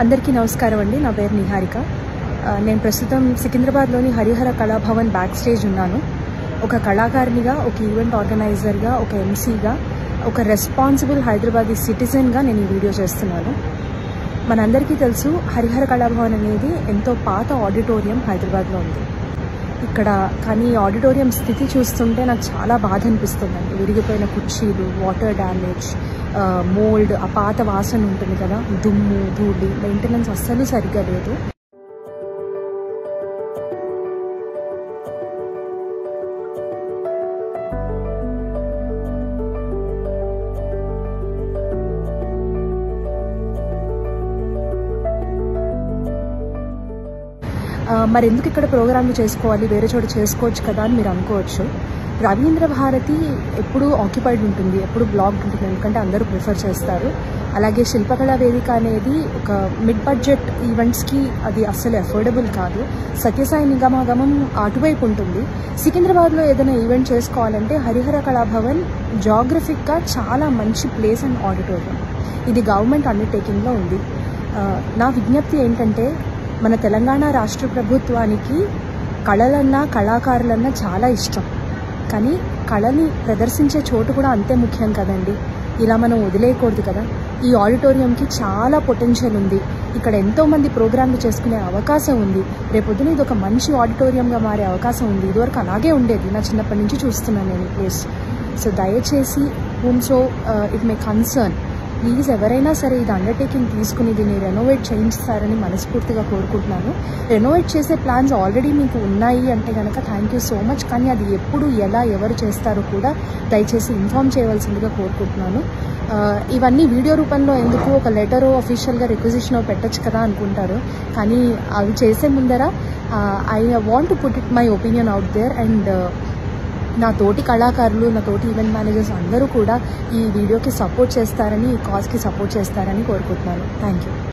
అందరికీ నమస్కారం అండి. నా పేరు నిహారిక. నేను ప్రస్తుతం సికింద్రాబాద్లోని హరిహర కళాభవన్ బ్యాక్ స్టేజ్ ఉన్నాను. ఒక కళాకారినిగా, ఒక ఈవెంట్ ఆర్గనైజర్గా, ఒక ఎంసీగా, ఒక రెస్పాన్సిబుల్ హైదరాబాదీ సిటిజన్గా నేను ఈ వీడియో చేస్తున్నాను. మనందరికీ తెలుసు, హరిహర కళాభవన్ అనేది ఎంతో పాత ఆడిటోరియం హైదరాబాద్లో ఉంది. కానీ ఆడిటోరియం స్థితి చూస్తుంటే నాకు చాలా బాధ అనిపిస్తుందండి. విరిగిపోయిన కుర్చీలు, వాటర్ డ్యామేజ్, మోల్డ్, ఆ పాత వాసన ఉంటుంది కదా, దుమ్ము, ధూళి, మెయింటెనెన్స్ అస్సలు సరిగ్గా లేదు. మరి ఎందుకు ఇక్కడ ప్రోగ్రాంలు చేసుకోవాలి, వేరే చోట చేసుకోవచ్చు కదా అని మీరు అనుకోవచ్చు. రవీంద్ర భారతి ఎప్పుడు ఆక్యుపైడ్ ఉంటుంది, ఎప్పుడు బ్లాక్డ్ ఉంటుంది, ఎందుకంటే అందరూ ప్రిఫర్ చేస్తారు. అలాగే శిల్పకళా వేదిక అనేది ఒక మిడ్ బడ్జెట్ ఈవెంట్స్కి అది అస్సలు అఫోర్డబుల్ కాదు. సత్యసాయి నిగమాగమం అటువైపు ఉంటుంది. సికింద్రాబాద్లో ఏదైనా ఈవెంట్ చేసుకోవాలంటే హరిహర కళాభవన్ జాగ్రఫిక్గా చాలా మంచి ప్లేస్ అండ్ ఆడిటోరియం. ఇది గవర్నమెంట్ అండర్టేకింగ్లో ఉంది. నా విజ్ఞప్తి ఏంటంటే, మన తెలంగాణ రాష్ట్ర ప్రభుత్వానికి కళలన్నా, కళాకారులన్నా చాలా ఇష్టం. కానీ కళని ప్రదర్శించే చోటు కూడా అంతే ముఖ్యం కదండి. ఇలా మనం వదిలేయకూడదు కదా. ఈ ఆడిటోరియంకి చాలా పొటెన్షియల్ ఉంది. ఇక్కడ ఎంతోమంది ప్రోగ్రాంలు చేసుకునే అవకాశం ఉంది. రేపొద్దున ఇది ఒక మంచి ఆడిటోరియంగా మారే అవకాశం ఉంది. ఇదివరకు అలాగే ఉండేది. నా చిన్నప్పటి నుంచి చూస్తున్నాను నేను ఈ ప్లేస్. సో దయచేసి హూమ్సో ఇట్ మే కన్సర్న్, ప్లీజ్ ఎవరైనా సరే ఇది అండర్టేకింగ్ తీసుకుని దీన్ని రెనోవేట్ చేయిస్తారని మనస్ఫూర్తిగా కోరుకుంటున్నాను. రెనోవేట్ చేసే ప్లాన్స్ ఆల్రెడీ మీకు ఉన్నాయి అంటే కనుక థ్యాంక్ యూ సో మచ్. కానీ అది ఎప్పుడు, ఎలా, ఎవరు చేస్తారో కూడా దయచేసి ఇన్ఫామ్ చేయవలసిందిగా కోరుకుంటున్నాను. ఇవన్నీ వీడియో రూపంలో ఎందుకు, ఒక లెటరో, అఫీషియల్గా రిక్వెజిషనో పెట్టచ్చు కదా అనుకుంటారు. కానీ అవి చేసే ముందర I want to put it my opinion out there. And నా తోటి కళాకారులు, నా తోటి ఈవెంట్ మేనేజర్స్ అందరూ కూడా ఈ వీడియోకి సపోర్ట్ చేస్తారని, ఈ కాజ్కి సపోర్ట్ చేస్తారని కోరుకుంటున్నాను. Thank you.